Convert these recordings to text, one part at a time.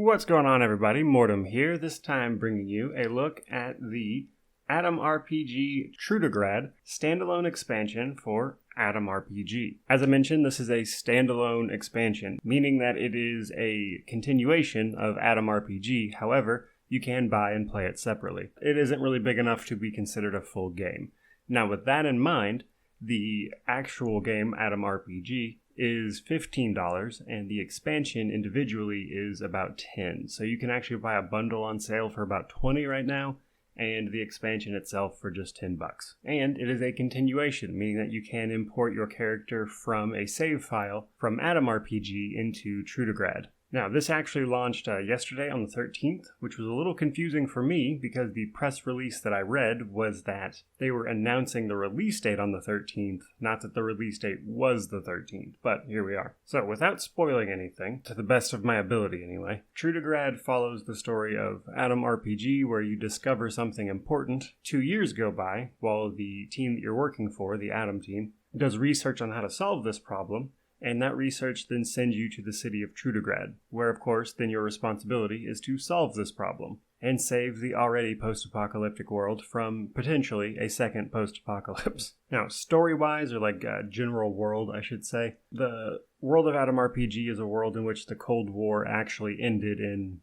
What's going on, everybody? Mortem here, this time bringing you a look at the Rom RPG Trudograd standalone expansion for Rom RPG. As I mentioned, this is a standalone expansion, meaning that it is a continuation of Rom RPG. However, you can buy and play it separately. It isn't really big enough to be considered a full game. Now, with that in mind, the actual game, Rom RPG, is $15, and the expansion individually is about $10. So you can actually buy a bundle on sale for about $20 right now, and the expansion itself for just $10. And it is a continuation, meaning that you can import your character from a save file from Rom RPG into Trudograd. Now, this actually launched yesterday on the 13th, which was a little confusing for me because the press release that I read was that they were announcing the release date on the 13th, not that the release date was the 13th, but here we are. So, without spoiling anything, to the best of my ability anyway, Trudograd follows the story of Rom RPG where you discover something important. 2 years go by while the team that you're working for, the Adam team, does research on how to solve this problem. And that research then sends you to the city of Trudograd, where of course then your responsibility is to solve this problem and save the already post-apocalyptic world from potentially a second post-apocalypse. Now, story-wise, or general world I should say, the world of Rom RPG is a world in which the Cold War actually ended in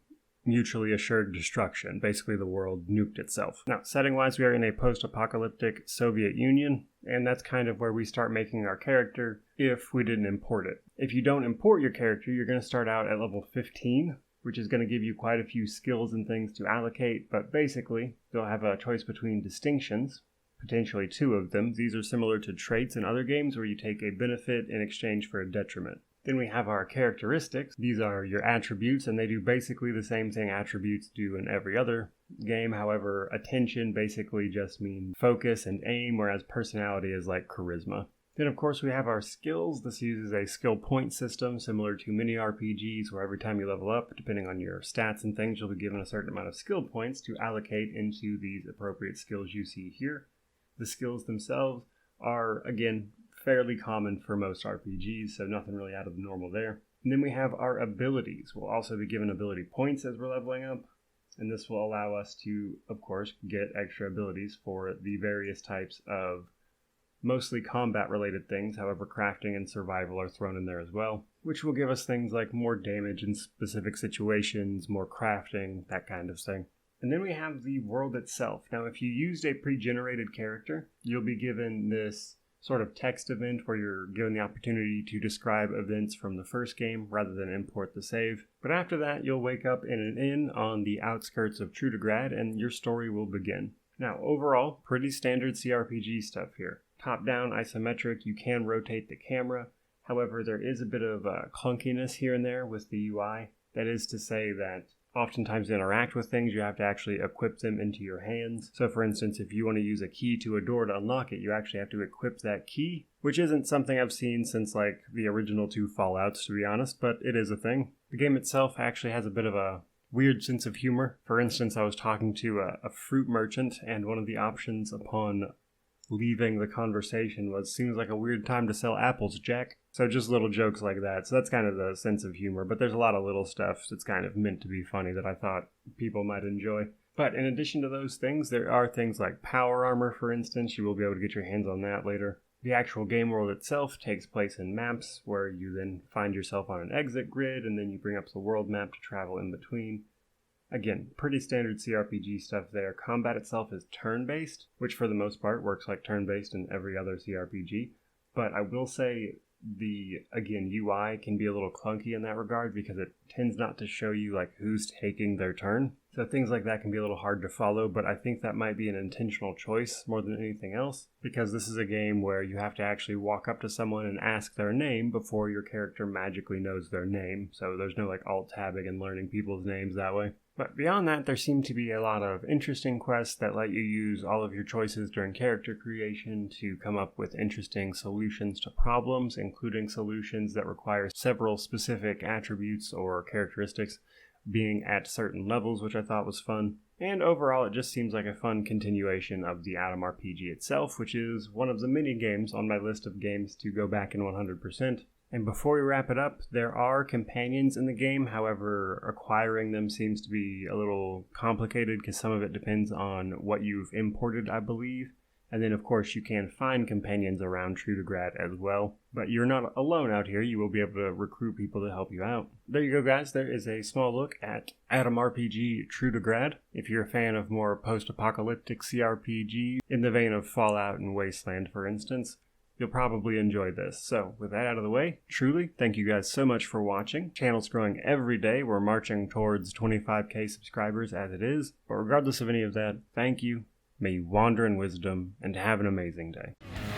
mutually assured destruction. Basically, the world nuked itself. Now, setting-wise, we are in a post-apocalyptic Soviet Union, and that's kind of where we start making our character if we didn't import it. If you don't import your character, you're going to start out at level 15, which is going to give you quite a few skills and things to allocate, but basically, you'll have a choice between distinctions, potentially 2 of them. These are similar to traits in other games where you take a benefit in exchange for a detriment. Then we have our characteristics. These are your attributes, and they do basically the same thing attributes do in every other game. However, attention basically just means focus and aim, whereas personality is like charisma. Then, of course, we have our skills. This uses a skill point system similar to many RPGs, where every time you level up, depending on your stats and things, you'll be given a certain amount of skill points to allocate into these appropriate skills you see here. The skills themselves are, again, fairly common for most RPGs, so nothing really out of the normal there. And then we have our abilities. We'll also be given ability points as we're leveling up, and this will allow us to, of course, get extra abilities for the various types of mostly combat-related things. However, crafting and survival are thrown in there as well, which will give us things like more damage in specific situations, more crafting, that kind of thing. And then we have the world itself. Now, if you used a pre-generated character, you'll be given this sort of text event where you're given the opportunity to describe events from the first game rather than import the save. But after that, you'll wake up in an inn on the outskirts of Trudograd and your story will begin. Now, overall, pretty standard CRPG stuff here. Top-down, isometric, you can rotate the camera. However, there is a bit of clunkiness here and there with the UI. That is to say that oftentimes to interact with things, you have to actually equip them into your hands. So for instance, if you want to use a key to a door to unlock it, you actually have to equip that key, which isn't something I've seen since like the original 2 Fallouts, to be honest, but it is a thing. The game itself actually has a bit of a weird sense of humor. For instance, I was talking to a fruit merchant, and one of the options upon leaving the conversation was, seems like a weird time to sell apples, Jack. So just little jokes like that. So that's kind of the sense of humor, but there's a lot of little stuff that's kind of meant to be funny that I thought people might enjoy. But in addition to those things, there are things like power armor, for instance. You will be able to get your hands on that later. The actual game world itself takes place in maps, where you then find yourself on an exit grid, and then you bring up the world map to travel in between. Again, pretty standard CRPG stuff there. Combat itself is turn-based, which for the most part works like turn-based in every other CRPG. But I will say the, again, UI can be a little clunky in that regard because it tends not to show you like who's taking their turn. So things like that can be a little hard to follow, but I think that might be an intentional choice more than anything else, because this is a game where you have to actually walk up to someone and ask their name before your character magically knows their name. So there's no like alt-tabbing and learning people's names that way. But beyond that, there seem to be a lot of interesting quests that let you use all of your choices during character creation to come up with interesting solutions to problems, including solutions that require several specific attributes or characteristics being at certain levels, which I thought was fun. And overall, it just seems like a fun continuation of the Rom RPG itself, which is one of the many games on my list of games to go back in 100%. And before we wrap it up, there are companions in the game. However, acquiring them seems to be a little complicated because some of it depends on what you've imported, I believe. And then, of course, you can find companions around Trudograd as well. But you're not alone out here. You will be able to recruit people to help you out. There you go, guys. There is a small look at Adam RPG Trudograd. If you're a fan of more post-apocalyptic CRPG, in the vein of Fallout and Wasteland, for instance, you'll probably enjoy this. So, with that out of the way, truly, thank you guys so much for watching. Channel's growing every day. We're marching towards 25k subscribers as it is. But regardless of any of that, thank you. May you wander in wisdom and have an amazing day.